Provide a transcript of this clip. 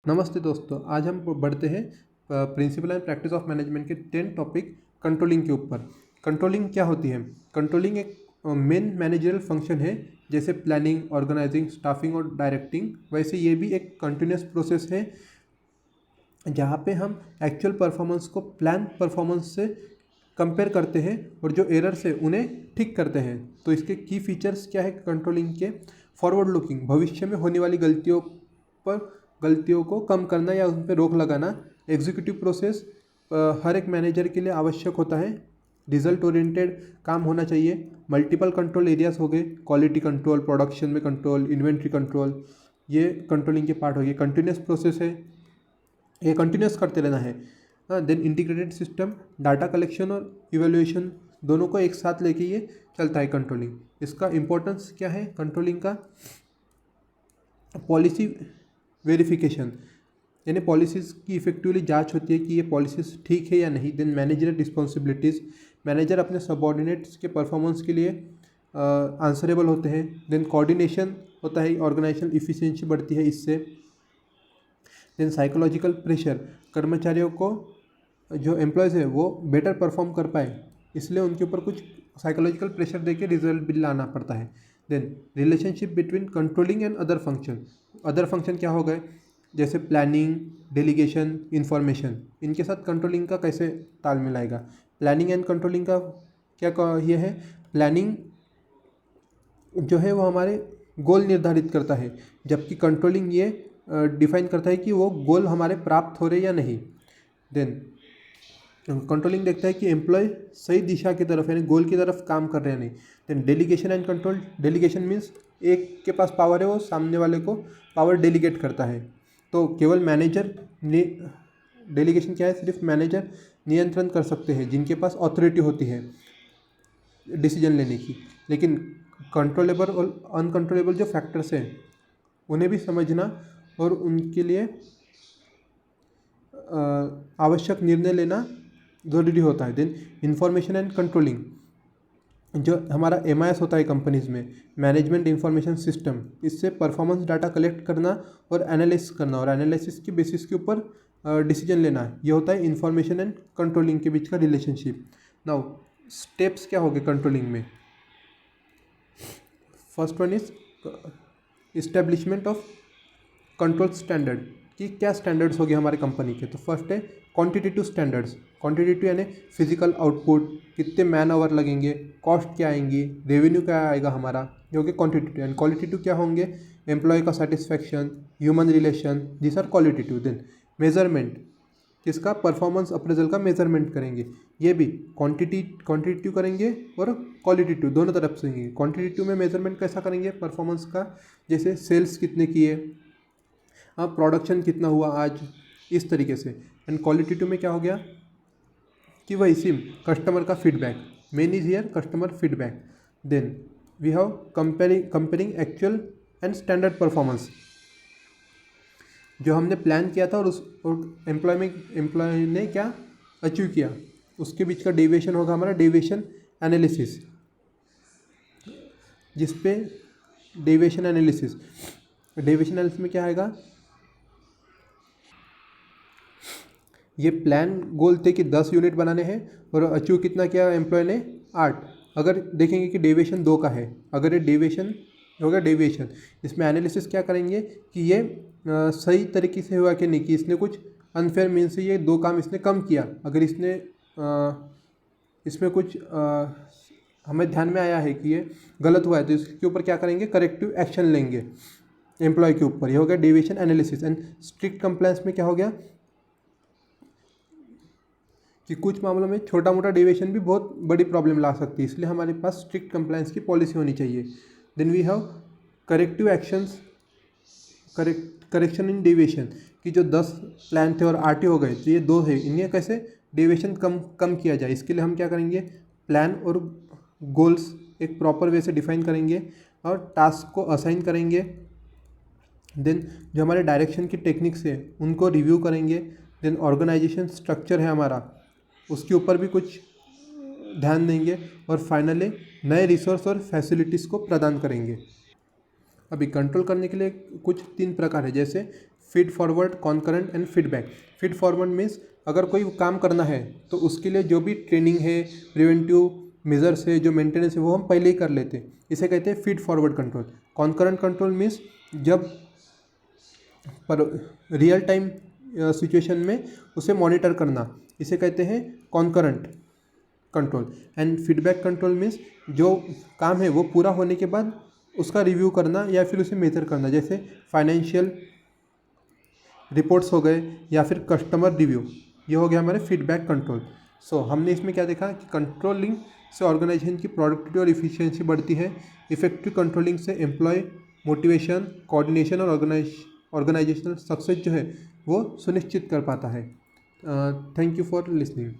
नमस्ते दोस्तों, आज हम बढ़ते हैं principle and practice of management के 10 टॉपिक कंट्रोलिंग के ऊपर। कंट्रोलिंग क्या होती है? कंट्रोलिंग एक मेन मैनेजरियल फंक्शन है, जैसे प्लानिंग, ऑर्गेनाइजिंग, स्टाफिंग और डायरेक्टिंग। वैसे ये भी एक कंटिन्यूस प्रोसेस है जहाँ पे हम एक्चुअल परफॉर्मेंस को प्लान परफॉर्मेंस से कंपेयर करते हैं और जो एरर्स है उन्हें ठीक करते हैं। तो इसके की फीचर्स क्या है कंट्रोलिंग के? फॉरवर्ड लुकिंग, भविष्य में होने वाली गलतियों को कम करना या उन पर रोक लगाना। एग्जीक्यूटिव प्रोसेस हर एक मैनेजर के लिए आवश्यक होता है। रिजल्ट ओरिएंटेड काम होना चाहिए। मल्टीपल कंट्रोल एरियाज हो गए, क्वालिटी कंट्रोल, प्रोडक्शन में कंट्रोल, इन्वेंट्री कंट्रोल, ये कंट्रोलिंग के पार्ट हो गए। कंटिन्यूस प्रोसेस है, ये कंटिन्यूस करते रहना है। Then integrated system, data collection और इवेल्युएशन दोनों को एक साथ लेके ये चलता है कंट्रोलिंग। इसका इम्पोर्टेंस क्या है कंट्रोलिंग का? पॉलिसी वेरिफिकेशन, यानी पॉलिसीज़ की इफेक्टिवली जांच होती है कि ये पॉलिसीज़ ठीक है या नहीं। देन मैनेजरियल रिस्पॉन्सिबिलिटीज़, मैनेजर अपने सबऑर्डिनेट्स के परफॉर्मेंस के लिए आंसरेबल होते हैं। देन कोऑर्डिनेशन होता है, ऑर्गेनाइजेशनल इफिशिएंसी बढ़ती है इससे। देन साइकोलॉजिकल प्रेशर, कर्मचारियों को जो एम्प्लॉयज़ है वो बेटर परफॉर्म कर पाए, इसलिए उनके ऊपर कुछ साइकोलॉजिकल प्रेशर देके रिजल्ट भी लाना पड़ता है। Then relationship between controlling and other function, other function क्या हो गए? जैसे प्लानिंग, डेलीगेशन, इंफॉर्मेशन, इनके साथ कंट्रोलिंग का कैसे तालमेल आएगा? प्लानिंग एंड कंट्रोलिंग का क्या ये है? प्लानिंग जो है वो हमारे गोल निर्धारित करता है, जबकि कंट्रोलिंग ये डिफाइन करता है कि वो गोल हमारे प्राप्त हो रहे या नहीं। देन कंट्रोलिंग देखता है कि एम्प्लॉय सही दिशा की तरफ यानी गोल की तरफ काम कर रहे हैं नहीं। Then delegation and control, delegation means एक के पास पावर है, वो सामने वाले को पावर डेलीगेट करता है। तो केवल मैनेजर ने डेलीगेशन क्या है? सिर्फ मैनेजर नियंत्रण कर सकते हैं जिनके पास अथॉरिटी होती है डिसीजन लेने की। लेकिन कंट्रोलेबल और अनकंट्रोलेबल जो फैक्टर्स हैं उन्हें भी समझना और उनके लिए आवश्यक निर्णय लेना ज़रूरी होता है। देन इंफॉर्मेशन एंड कंट्रोलिंग, जो हमारा MIS होता है कंपनीज़ में, मैनेजमेंट इंफॉर्मेशन सिस्टम, इससे परफॉर्मेंस डाटा कलेक्ट करना और एनालिसिस करना और एनालिसिस की बेसिस के ऊपर डिसीजन लेना, ये होता है इंफॉर्मेशन एंड कंट्रोलिंग के बीच का रिलेशनशिप। नाउ स्टेप्स क्या हो गए कंट्रोलिंग में? First one is establishment of control standard, कि क्या स्टैंडर्ड्स हो गए हमारे कंपनी के। तो फर्स्ट है क्वांटिटेटिव स्टैंडर्ड्स। क्वांटिटेटिव यानी फिजिकल आउटपुट, कितने मैन आवर लगेंगे, कॉस्ट क्या आएंगी, रेवेन्यू क्या आएगा हमारा, ये हो गया क्वांटिटेटिव। एंड क्वालिटेटिव क्या होंगे? एम्प्लॉय का satisfaction, human relation, this are qualitative. Then measurement, किसका? परफॉर्मेंस अप्रेजल का मेजरमेंट करेंगे, ये भी क्वांटिटेटिव करेंगे और क्वालिटेटिव दोनों तरफ से करेंगे। क्वांटिटेटिव में मेजरमेंट कैसा करेंगे परफॉर्मेंस का? जैसे सेल्स कितने किए, प्रोडक्शन कितना हुआ आज, इस तरीके से। एंड क्वालिटेटिव में क्या हो गया कि वही सिम कस्टमर का feedback, main is here customer feedback. Then we have comparing actual and standard performance, जो हमने प्लान किया था और एम्प्लॉय ने क्या अचीव किया, उसके बीच का डेविएशन होगा हमारा डेविएशन एनालिसिस, जिसपे डेविएशन एनालिसिस में क्या आएगा? ये प्लान गोल थे कि 10 यूनिट बनाने हैं और अचीव कितना किया एम्प्लॉय ने? 8। अगर देखेंगे कि डेविएशन 2 का है, अगर ये डेविएशन होगा डेविएशन, इसमें एनालिसिस क्या करेंगे कि ये सही तरीके से हुआ कि नहीं, कि इसने कुछ अनफेयर मीन्स से ये 2 काम इसने कम किया। अगर इसने इसमें कुछ हमें ध्यान में आया है कि ये गलत हुआ है, तो इसके ऊपर क्या करेंगे? करेक्टिव एक्शन लेंगे एम्प्लॉय के ऊपर। ये हो गया deviation analysis. And strict compliance में क्या हो गया कि कुछ मामलों में छोटा मोटा डेविएशन भी बहुत बड़ी प्रॉब्लम ला सकती है, इसलिए हमारे पास स्ट्रिक्ट कंप्लायंस की पॉलिसी होनी चाहिए। Then we have corrective actions, correction in deviation, कि जो 10 प्लान थे और 8 हो गए तो ये 2 है, इन्हें कैसे डेविएशन कम किया जाए, इसके लिए हम क्या करेंगे? प्लान और गोल्स एक प्रॉपर वे से डिफाइन करेंगे और टास्क को असाइन करेंगे। देन जो हमारे डायरेक्शन की टेक्निक्स है उनको रिव्यू करेंगे। देन ऑर्गेनाइजेशन स्ट्रक्चर है हमारा, उसके ऊपर भी कुछ ध्यान देंगे और फाइनली नए रिसोर्स और फैसिलिटीज़ को प्रदान करेंगे। अभी कंट्रोल करने के लिए कुछ 3 प्रकार है, जैसे feed forward, concurrent and feedback. Feed forward means अगर कोई काम करना है तो उसके लिए जो भी ट्रेनिंग है, प्रिवेंटिव मेजर्स है, जो मेंटेनेंस है, वो हम पहले ही कर लेते हैं, इसे कहते हैं feed forward control. Concurrent control means जब पर रियल टाइम सिचुएशन में उसे मॉनिटर करना, इसे कहते हैं concurrent control. And feedback control means जो काम है वो पूरा होने के बाद उसका रिव्यू करना या फिर उसे मेजर करना, जैसे फाइनेंशियल रिपोर्ट्स हो गए या फिर कस्टमर रिव्यू, ये हो गया हमारे फीडबैक कंट्रोल। सो हमने इसमें क्या देखा कि कंट्रोलिंग से ऑर्गेनाइजेशन की प्रोडक्टिविटी और इफिशियंसी बढ़ती है। इफेक्टिव कंट्रोलिंग से एम्प्लॉय मोटिवेशन, कोऑर्डिनेशन और ऑर्गेनाइजेशनल सक्सेस जो है वो सुनिश्चित कर पाता है। Thank you for listening.